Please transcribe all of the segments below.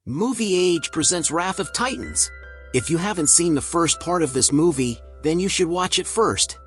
Movie Age presents Wrath of Titans. If you haven't seen the first part of this movie, then you should watch it first.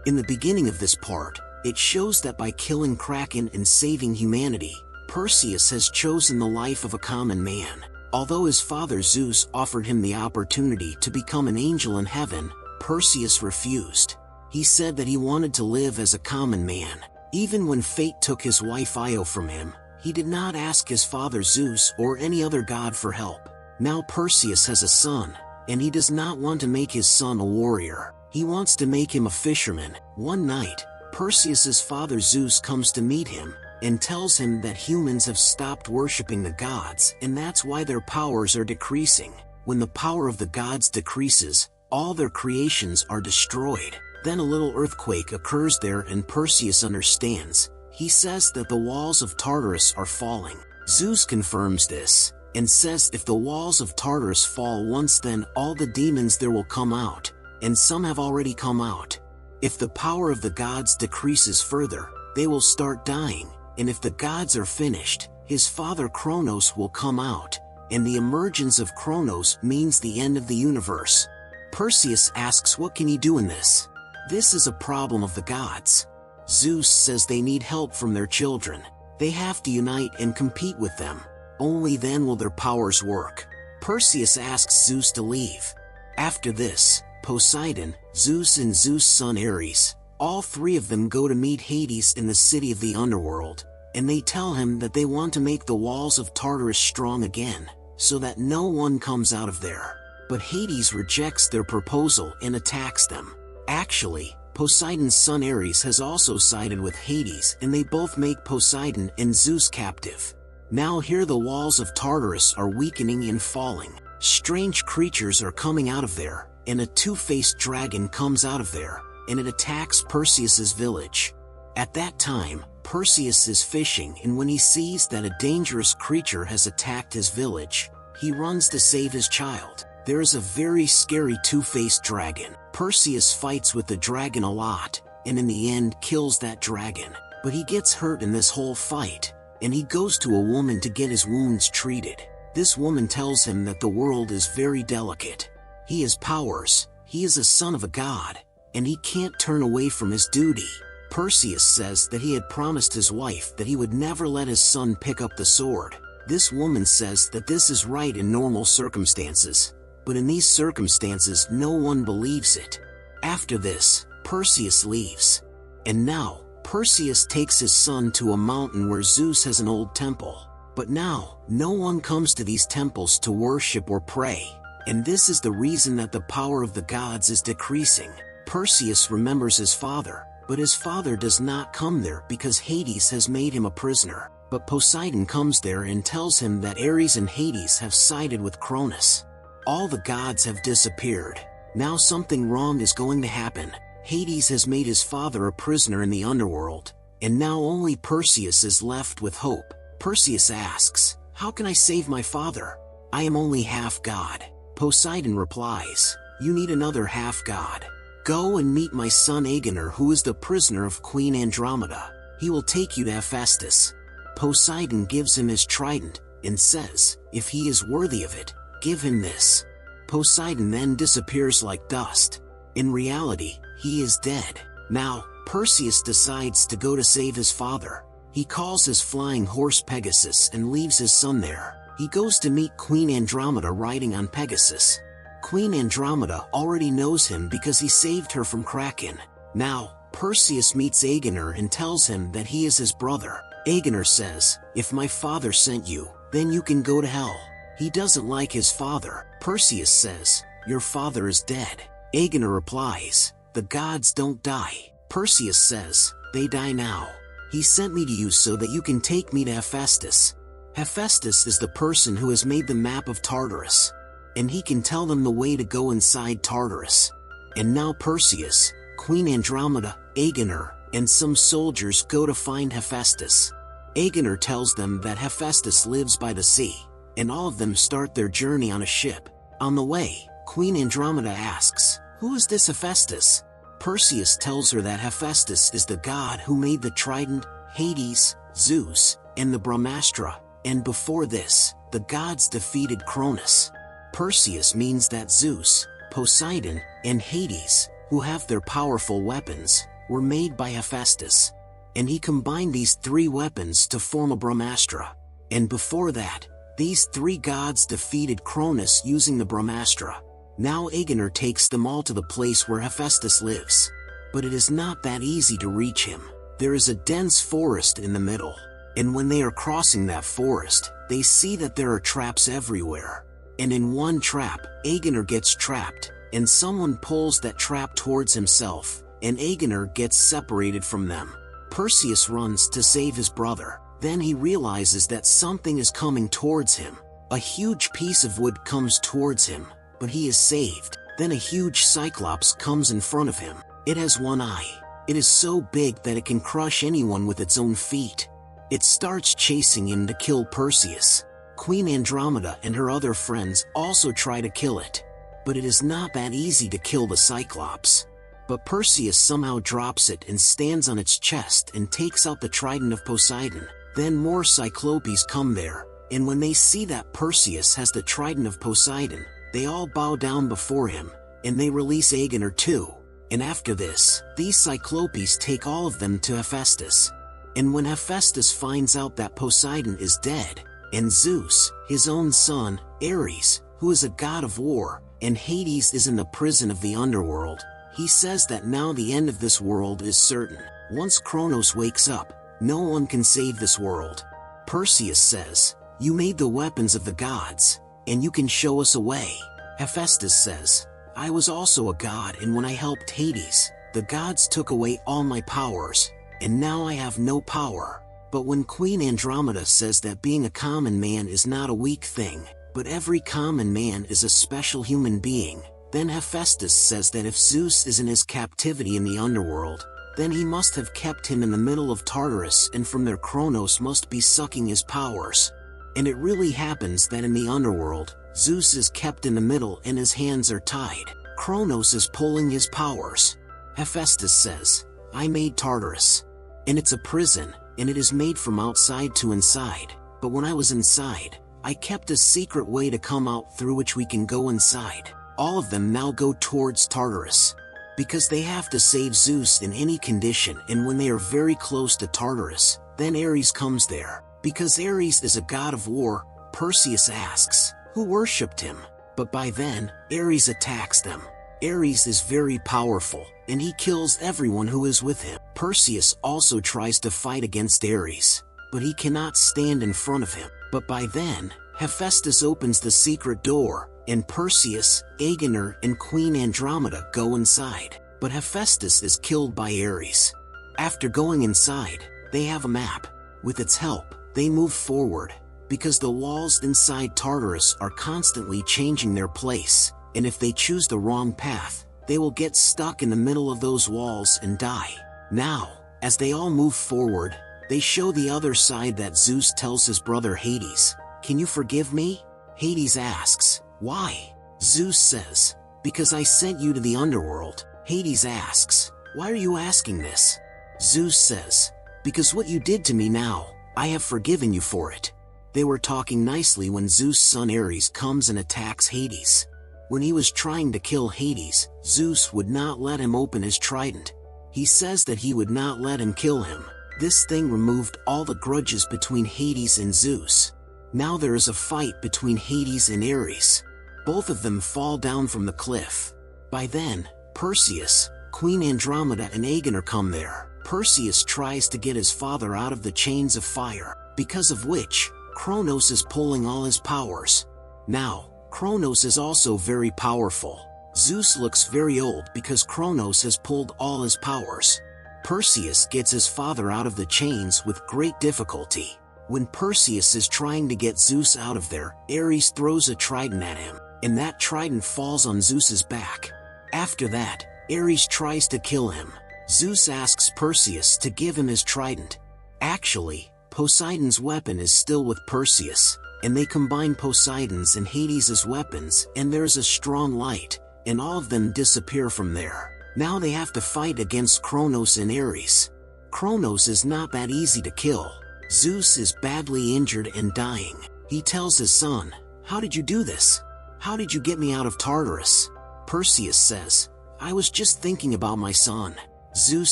In the beginning of this part, it shows that by killing Kraken and saving humanity, Perseus has chosen the life of a common man. Although his father Zeus offered him the opportunity to become an angel in heaven, Perseus refused. He said that he wanted to live as a common man. Even when fate took his wife Io from him, he did not ask his father Zeus or any other god for help. Now Perseus has a son, and he does not want to make his son a warrior. He wants to make him a fisherman. One night, Perseus's father Zeus comes to meet him, and tells him that humans have stopped worshipping the gods, and that's why their powers are decreasing. When the power of the gods decreases, all their creations are destroyed. Then a little earthquake occurs there and Perseus understands. He says that the walls of Tartarus are falling. Zeus confirms this, and says if the walls of Tartarus fall once, then all the demons there will come out, and some have already come out. If the power of the gods decreases further, they will start dying, and if the gods are finished, his father Kronos will come out, and the emergence of Kronos means the end of the universe. Perseus asks what can he do in this? This is a problem of the gods. Zeus says they need help from their children. They have to unite and compete with them. Only then will their powers work. Perseus asks Zeus to leave. After this, Poseidon, Zeus and Zeus' son Ares, all three of them go to meet Hades in the city of the underworld, and they tell him that they want to make the walls of Tartarus strong again, so that no one comes out of there. But Hades rejects their proposal and attacks them. Actually, Poseidon's son Ares has also sided with Hades, and they both make Poseidon and Zeus captive. Now here the walls of Tartarus are weakening and falling. Strange creatures are coming out of there, and a two-faced dragon comes out of there, and it attacks Perseus's village. At that time, Perseus is fishing, and when he sees that a dangerous creature has attacked his village, he runs to save his child. There is a very scary two-faced dragon. Perseus fights with the dragon a lot, and in the end kills that dragon. But he gets hurt in this whole fight, and he goes to a woman to get his wounds treated. This woman tells him that the world is very delicate. He has powers, he is a son of a god, and he can't turn away from his duty. Perseus says that he had promised his wife that he would never let his son pick up the sword. This woman says that this is right in normal circumstances, but in these circumstances no one believes it. After this, Perseus leaves. And now, Perseus takes his son to a mountain where Zeus has an old temple. But now, no one comes to these temples to worship or pray. And this is the reason that the power of the gods is decreasing. Perseus remembers his father, but his father does not come there because Hades has made him a prisoner. But Poseidon comes there and tells him that Ares and Hades have sided with Kronos. All the gods have disappeared. Now something wrong is going to happen. Hades has made his father a prisoner in the underworld, and now only Perseus is left with hope. Perseus asks, "How can I save my father? I am only half god." Poseidon replies, "You need another half god. Go and meet my son Agenor, who is the prisoner of Queen Andromeda. He will take you to Hephaestus." Poseidon gives him his trident, and says, if he is worthy of it, give him this. Poseidon then disappears like dust. In reality, he is dead. Now, Perseus decides to go to save his father. He calls his flying horse Pegasus and leaves his son there. He goes to meet Queen Andromeda riding on Pegasus. Queen Andromeda already knows him because he saved her from Kraken. Now, Perseus meets Agenor and tells him that he is his brother. Agenor says, "If my father sent you, then you can go to hell." He doesn't like his father. Perseus says, "Your father is dead." Agenor replies, "The gods don't die." Perseus says, "They die now. He sent me to you so that you can take me to Hephaestus." Hephaestus is the person who has made the map of Tartarus, and he can tell them the way to go inside Tartarus. And now Perseus, Queen Andromeda, Agenor, and some soldiers go to find Hephaestus. Agenor tells them that Hephaestus lives by the sea, and all of them start their journey on a ship. On the way, Queen Andromeda asks, "Who is this Hephaestus?" Perseus tells her that Hephaestus is the god who made the trident, Hades, Zeus, and the Brahmastra, and before this, the gods defeated Kronos. Perseus means that Zeus, Poseidon, and Hades, who have their powerful weapons, were made by Hephaestus. And he combined these three weapons to form a Brahmastra. And before that, these three gods defeated Kronos using the Brahmastra. Now Agenor takes them all to the place where Hephaestus lives. But it is not that easy to reach him. There is a dense forest in the middle. And when they are crossing that forest, they see that there are traps everywhere. And in one trap, Agenor gets trapped, and someone pulls that trap towards himself, and Agenor gets separated from them. Perseus runs to save his brother. Then he realizes that something is coming towards him. A huge piece of wood comes towards him, but he is saved. Then a huge cyclops comes in front of him. It has one eye. It is so big that it can crush anyone with its own feet. It starts chasing him to kill Perseus. Queen Andromeda and her other friends also try to kill it. But it is not that easy to kill the cyclops. But Perseus somehow drops it and stands on its chest and takes out the trident of Poseidon. Then more cyclopes come there, and when they see that Perseus has the trident of Poseidon, they all bow down before him, and they release Agenor too. And after this, these cyclopes take all of them to Hephaestus. And when Hephaestus finds out that Poseidon is dead, and Zeus, his own son, Ares, who is a god of war, and Hades is in the prison of the underworld, he says that now the end of this world is certain. Once Kronos wakes up, no one can save this world. Perseus says, "You made the weapons of the gods, and you can show us a way." Hephaestus says, "I was also a god, and when I helped Hades, the gods took away all my powers, and now I have no power." But when Queen Andromeda says that being a common man is not a weak thing, but every common man is a special human being, then Hephaestus says that if Zeus is in his captivity in the underworld, then he must have kept him in the middle of Tartarus, and from there Kronos must be sucking his powers. And it really happens that in the underworld, Zeus is kept in the middle and his hands are tied. Kronos is pulling his powers. Hephaestus says, "I made Tartarus. And it's a prison, and it is made from outside to inside. But when I was inside, I kept a secret way to come out through which we can go inside." All of them now go towards Tartarus, because they have to save Zeus in any condition, and when they are very close to Tartarus, then Ares comes there. Because Ares is a god of war, Perseus asks, who worshipped him? But by then, Ares attacks them. Ares is very powerful, and he kills everyone who is with him. Perseus also tries to fight against Ares, but he cannot stand in front of him. But by then, Hephaestus opens the secret door, and Perseus, Agenor, and Queen Andromeda go inside. But Hephaestus is killed by Ares. After going inside, they have a map. With its help, they move forward, because the walls inside Tartarus are constantly changing their place, and if they choose the wrong path, they will get stuck in the middle of those walls and die. Now, as they all move forward, they show the other side that Zeus tells his brother Hades, "Can you forgive me?" Hades asks, "Why?" Zeus says, "Because I sent you to the underworld." Hades asks, "Why are you asking this?" Zeus says, "Because what you did to me now, I have forgiven you for it." They were talking nicely when Zeus' son Ares comes and attacks Hades. When he was trying to kill Hades, Zeus would not let him open his trident. He says that he would not let him kill him. This thing removed all the grudges between Hades and Zeus. Now there is a fight between Hades and Ares. Both of them fall down from the cliff. By then, Perseus, Queen Andromeda, and Agenor come there. Perseus tries to get his father out of the chains of fire, because of which, Kronos is pulling all his powers. Now, Kronos is also very powerful. Zeus looks very old because Kronos has pulled all his powers. Perseus gets his father out of the chains with great difficulty. When Perseus is trying to get Zeus out of there, Ares throws a trident at him, and that trident falls on Zeus's back. After that, Ares tries to kill him. Zeus asks Perseus to give him his trident. Actually, Poseidon's weapon is still with Perseus, and they combine Poseidon's and Hades' weapons, and there's a strong light, and all of them disappear from there. Now they have to fight against Kronos and Ares. Kronos is not that easy to kill. Zeus is badly injured and dying. He tells his son, "How did you do this? How did you get me out of Tartarus?" Perseus says, "I was just thinking about my son." Zeus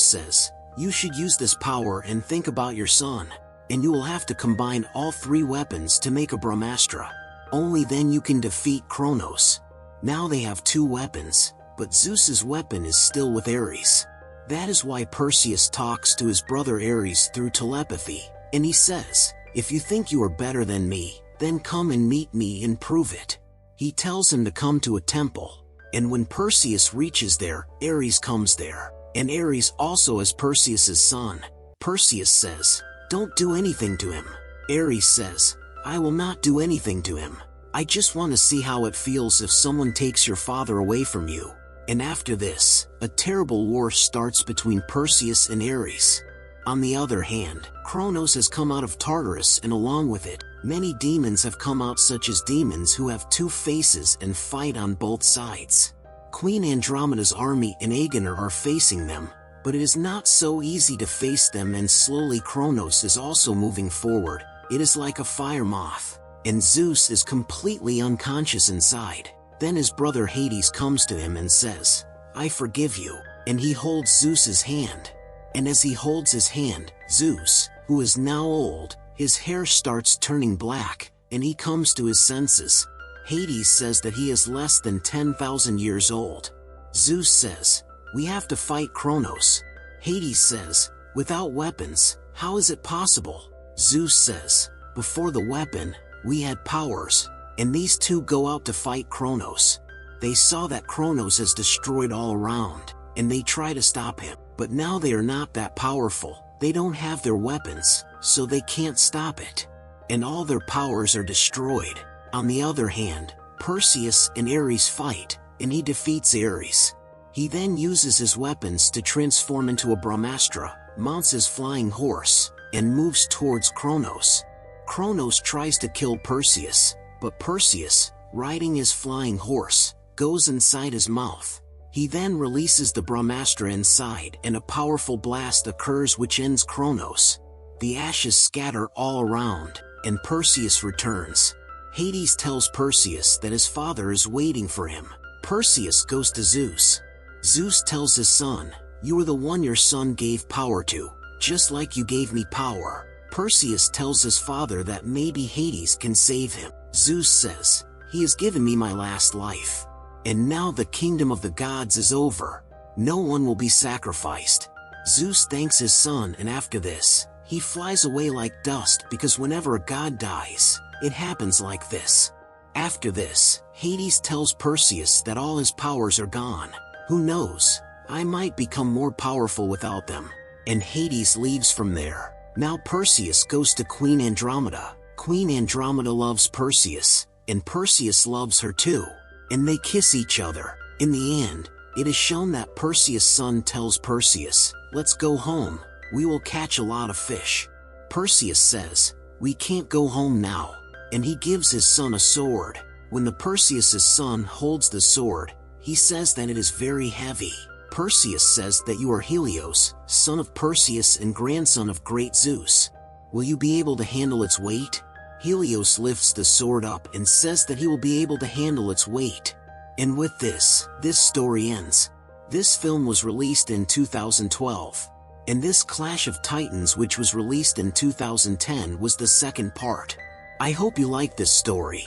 says, "You should use this power and think about your son, and you will have to combine all three weapons to make a Brahmastra. Only then you can defeat Kronos." Now they have two weapons, but Zeus's weapon is still with Ares. That is why Perseus talks to his brother Ares through telepathy, and he says, "If you think you are better than me, then come and meet me and prove it." He tells him to come to a temple, and when Perseus reaches there, Ares comes there, and Ares also is Perseus's son. Perseus says, "Don't do anything to him." Ares says, "I will not do anything to him. I just want to see how it feels if someone takes your father away from you." And after this, a terrible war starts between Perseus and Ares. On the other hand, Kronos has come out of Tartarus, and along with it, many demons have come out, such as demons who have two faces and fight on both sides. Queen Andromeda's army and Aegoner are facing them, but it is not so easy to face them, and slowly Kronos is also moving forward. It is like a fire moth, and Zeus is completely unconscious inside. Then his brother Hades comes to him and says, "I forgive you," and he holds Zeus's hand. And as he holds his hand, Zeus, who is now old, his hair starts turning black, and he comes to his senses. Hades says that he is less than 10,000 years old. Zeus says, "We have to fight Kronos." Hades says, "Without weapons, how is it possible?" Zeus says, "Before the weapon, we had powers." And these two go out to fight Kronos. They saw that Kronos has destroyed all around, and they try to stop him. But now they are not that powerful. They don't have their weapons, so they can't stop it. And all their powers are destroyed. On the other hand, Perseus and Ares fight, and he defeats Ares. He then uses his weapons to transform into a Brahmastra, mounts his flying horse, and moves towards Kronos. Kronos tries to kill Perseus, but Perseus, riding his flying horse, goes inside his mouth. He then releases the Brahmastra inside, and a powerful blast occurs which ends Kronos. The ashes scatter all around, and Perseus returns. Hades tells Perseus that his father is waiting for him. Perseus goes to Zeus. Zeus tells his son, "You are the one your son gave power to, just like you gave me power." Perseus tells his father that maybe Hades can save him. Zeus says, "He has given me my last life. And now the kingdom of the gods is over. No one will be sacrificed." Zeus thanks his son, and after this, he flies away like dust, because whenever a god dies, it happens like this. After this, Hades tells Perseus that all his powers are gone. "Who knows? I might become more powerful without them." And Hades leaves from there. Now Perseus goes to Queen Andromeda. Queen Andromeda loves Perseus, and Perseus loves her too. And they kiss each other. In the end, it is shown that Perseus' son tells Perseus, "Let's go home, we will catch a lot of fish." Perseus says, "We can't go home now," and he gives his son a sword. When the Perseus' son holds the sword, he says that it is very heavy. Perseus says that you are Helios, son of Perseus and grandson of great Zeus. Will you be able to handle its weight? Helios lifts the sword up and says that he will be able to handle its weight. And with this story ends. This film was released in 2012. And this Clash of Titans, which was released in 2010, was the second part. I hope you liked this story.